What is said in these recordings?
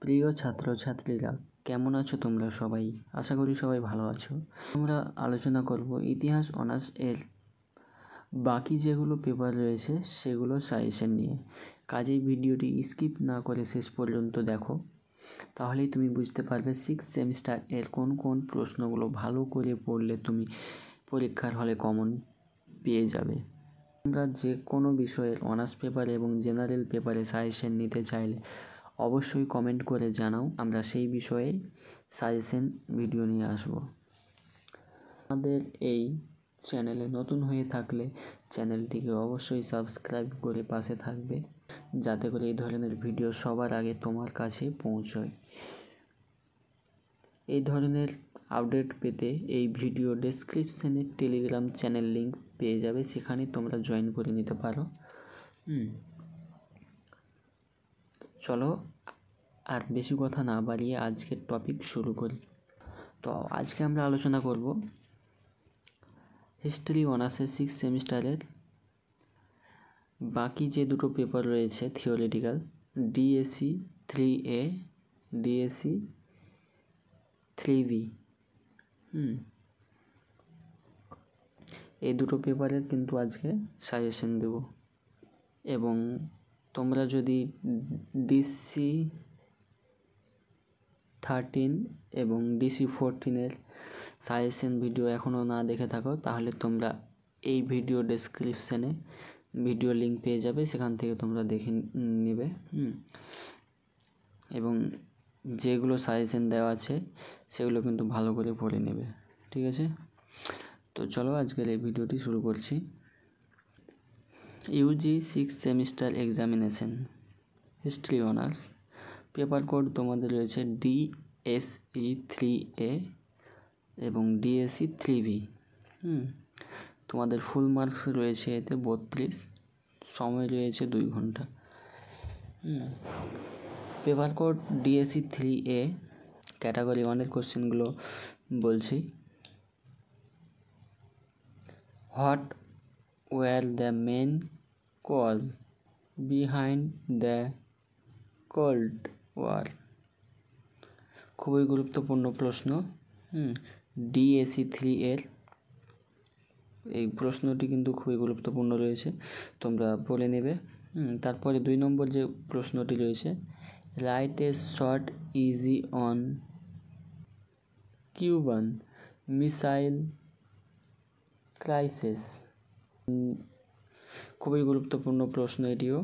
প্রিয় ছাত্রছাত্রীরা, কেমন আছো তোমরা সবাই? আশা করি সবাই ভালো আছো। আমরা আলোচনা করব ইতিহাস অনার্স এর বাকি যেগুলো পেপার রয়েছে সেগুলো সাজেশন নিয়ে। কাজেই ভিডিওটি স্কিপ না করে শেষ পর্যন্ত দেখো, তাহলেই তুমি বুঝতে পারবে সিক্স সেমিস্টার এর কোন কোন প্রশ্নগুলো ভালো করে পড়লে তুমি পরীক্ষার হলে কমন পেয়ে যাবে। তোমরা যে কোনো বিষয়ের অনার্স পেপার এবং জেনারেল পেপারে সাজেশন নিতে চাইলে অবশ্যই কমেন্ট করে জানাও, আমরা সেই বিষয়ে সাজেশন ভিডিও নিয়ে আসব। আমাদের এই চ্যানেলে নতুন হয়ে থাকলে চ্যানেলটিকে অবশ্যই সাবস্ক্রাইব করে পাশে থাকবে, যাতে করে এই ধরনের ভিডিও সবার আগে তোমার কাছে পৌঁছয়। এই ধরনের আপডেট পেতে এই ভিডিও ডেসক্রিপশানে টেলিগ্রাম চ্যানেল লিঙ্ক পেয়ে যাবে, সেখানে তোমরা জয়েন করে নিতে পারো। চলো আর বেশি কথা না বাড়িয়ে আজকের টপিক শুরু করি। তো আজকে আমরা আলোচনা করব হিস্ট্রি অনার্সের সিক্স সেমিস্টারের বাকি যে দুটো পেপার রয়েছে theoretical, DSC 3A, DSC 3B। এই দুটো পেপারের কিন্তু আজকে সাজেশন দেব, এবং তোমরা যদি ডিসি 13 এবং ডিসি 14 সাজেশন ভিডিও এখনও না দেখে থাকো, তাহলে তোমরা এই ভিডিও ডেসক্রিপশানে ভিডিও লিঙ্ক পেয়ে যাবে, সেখান থেকে তোমরা দেখে নেবে। এবং যেগুলো সাজেশন দেওয়া আছে সেগুলো কিন্তু ভালো করে পড়ে নেবে, ঠিক আছে? তো চলো আজকের এই ভিডিওটি শুরু করছি। UG six semester examination history honours paper code তোমাদের রয়েছে ডিএসই 3A এবং ডিএসসি 3B। তোমাদের ফুল মার্কস রয়েছে এতে 32, সময় রয়েছে 2 ঘন্টা। Paper code DSC 3A category 1-এর কোশ্চেনগুলো বলছি। What were the main cause behind the cold war? খুবই গুরুত্বপূর্ণ প্রশ্ন। ডিএসসি 3 এই প্রশ্নটি কিন্তু খুবই গুরুত্বপূর্ণ রয়েছে, তোমরা পড়ে নেবে। তারপরে 2 নম্বর যে প্রশ্নটি রয়েছে, write a short easy on Cuban missile crisis. খুবই গুরুত্বপূর্ণ প্রশ্ন, এটিও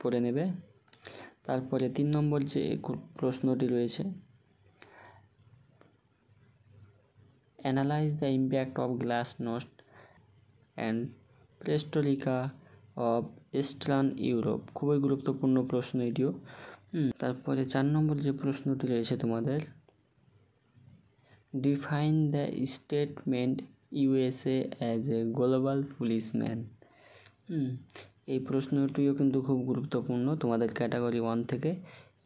পড়ে নেবে। তারপরে 3 নম্বর যে প্রশ্নটি রয়েছে, analyze the impact of glasnost and perestroika of Eastern Europe. খুবই গুরুত্বপূর্ণ প্রশ্ন এটিও। তারপরে 4 নম্বর যে প্রশ্নটি রয়েছে তোমাদের, define the statement USA as a global policeman. এই প্রশ্নটিও কিন্তু খুব গুরুত্বপূর্ণ, তোমাদের ক্যাটাগরি 1 থেকে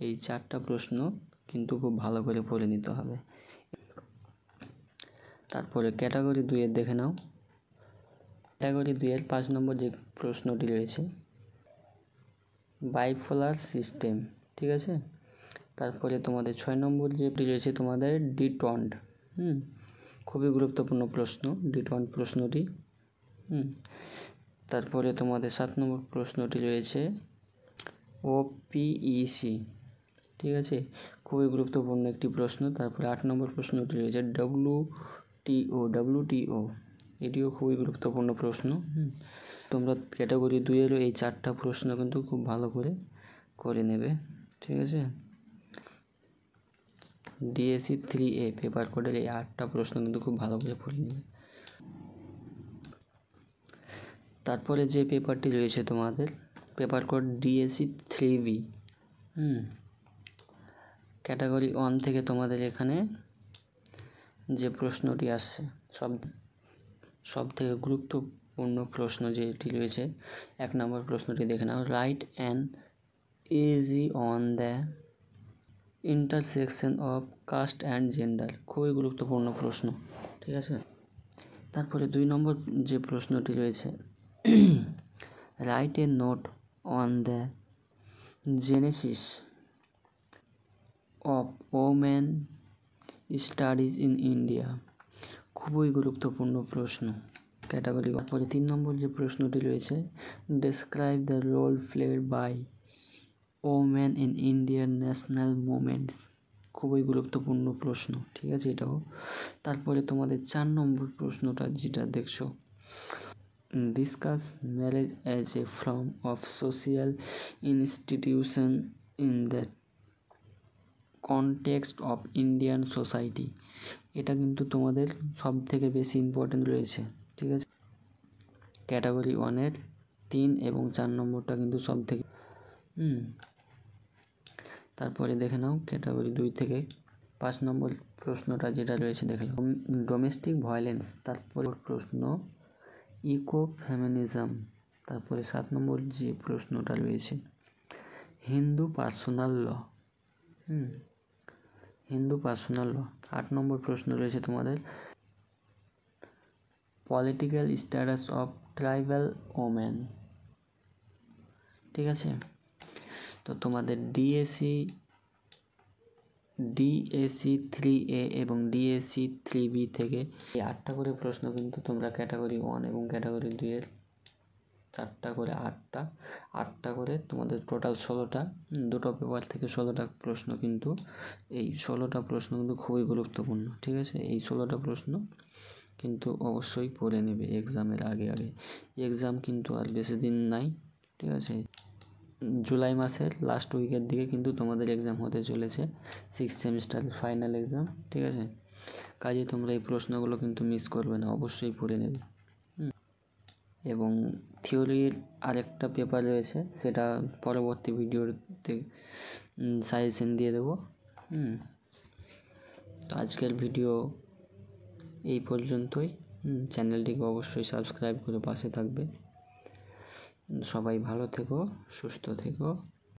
এই 4টা প্রশ্ন কিন্তু খুব ভালো করে পড়ে নিতে হবে। তারপরে ক্যাটাগরি 2 এর দেখে নাও। ক্যাটাগরি 2 এর 5 নম্বর যে প্রশ্নটি রয়েছে, বাইপোলার সিস্টেম, ঠিক আছে? তারপরে তোমাদের 6 নম্বর যেটি রয়েছে তোমাদের ডিটন্ড। খুবই গুরুত্বপূর্ণ প্রশ্ন ডিটন্ড প্রশ্নটি। তারপরে তোমাদের 7 নম্বর প্রশ্নটি রয়েছে ওপিইসি, ঠিক আছে? খুবই গুরুত্বপূর্ণ একটি প্রশ্ন। তারপরে 8 নম্বর প্রশ্নটি রয়েছে ডব্লিউটিও, এটিও খুবই গুরুত্বপূর্ণ প্রশ্ন। তোমরা ক্যাটাগরি 2 এরও এই 4টা প্রশ্ন কিন্তু খুব ভালো করে নেবে, ঠিক আছে? ডিএসসি 3A পেপার কোডের এই 8টা প্রশ্ন কিন্তু খুব ভালো করে পড়ে নেবে। তারপরে যে পেপারটি রয়েছে তোমাদের paper code DSC 3B, category 1 থেকে তোমাদের এখানে যে প্রশ্নটি আসছে সব থেকে গুরুত্বপূর্ণ প্রশ্ন যেটি রয়েছে, 1 নম্বর প্রশ্নটি দেখে নাও, write an essay on the intersection of caste and gender. খুবই গুরুত্বপূর্ণ প্রশ্ন, ঠিক আছে? তারপরে 2 নম্বর যে প্রশ্নটি রয়েছে, write a note on the Genesis of women studies in India, খুবই গুরুত্বপূর্ণ প্রশ্ন ক্যাটাগরি। তারপরে 3 নম্বর যে প্রশ্নটি রয়েছে, describe the role played by women in Indian national movements, খুবই গুরুত্বপূর্ণ প্রশ্ন, ঠিক আছে এটাও। তারপরে তোমাদের 4 নম্বর প্রশ্নটা যেটা দেখছো, discuss marriage as a form of social institution in the context of Indian society, এটা কিন্তু তোমাদের সব থেকে বেশি ইম্পর্টেন্ট রয়েছে, ঠিক আছে। ক্যাটাগরি 1-এর 3 এবং 4 নম্বরটা কিন্তু সব থেকে তারপরে দেখে নাও ক্যাটাগরি 2 থেকে 5 নম্বর প্রশ্নটা যেটা রয়েছে দেখে নাও, ডোমেস্টিক ভায়োলেন্স। তারপরে প্রশ্ন ইকো ফেমিনিজম। তারপরে 7 নম্বর যে প্রশ্নটা রয়েছে, হিন্দু পার্সোনাল ল, হিন্দু পার্সোনাল ল। 8 নম্বর প্রশ্ন রয়েছে তোমাদের political status of tribal women, ঠিক আছে। তো তোমাদের ডিএসসি 3A এবং ডিএসসি 3B থেকে এই 8টা করে প্রশ্ন কিন্তু তোমরা ক্যাটাগরি 1 এবং ক্যাটাগরি 2 এর 4টা করে 8টা করে তোমাদের টোটাল 16টা, দুটো পেপার থেকে 16টা প্রশ্ন, কিন্তু এই 16টা প্রশ্ন কিন্তু খুবই গুরুত্বপূর্ণ, ঠিক আছে। এই 16টা প্রশ্ন কিন্তু অবশ্যই পড়ে নেবে এক্সামের আগে। এক্সাম কিন্তু আর বেশি দিন নাই, ঠিক আছে। জুলাই মাসের লাস্ট উইকের দিকে কিন্তু তোমাদের এক্সাম হতে চলেছে, 6th সেমিস্টারের ফাইনাল এক্সাম, ঠিক আছে। কাজে তোমরা এই প্রশ্নগুলো কিন্তু মিস করবে না, অবশ্যই পড়ে নেবে। এবং থিওরির আরেকটা পেপার রয়েছে, সেটা পরবর্তী ভিডিওতে সাজেশন দিয়ে দেবো। তো আজকের ভিডিও এই পর্যন্তই। চ্যানেলটিকে অবশ্যই সাবস্ক্রাইব করে পাশে থাকবে। সবাই ভালো থেকো, সুস্থ থেকো।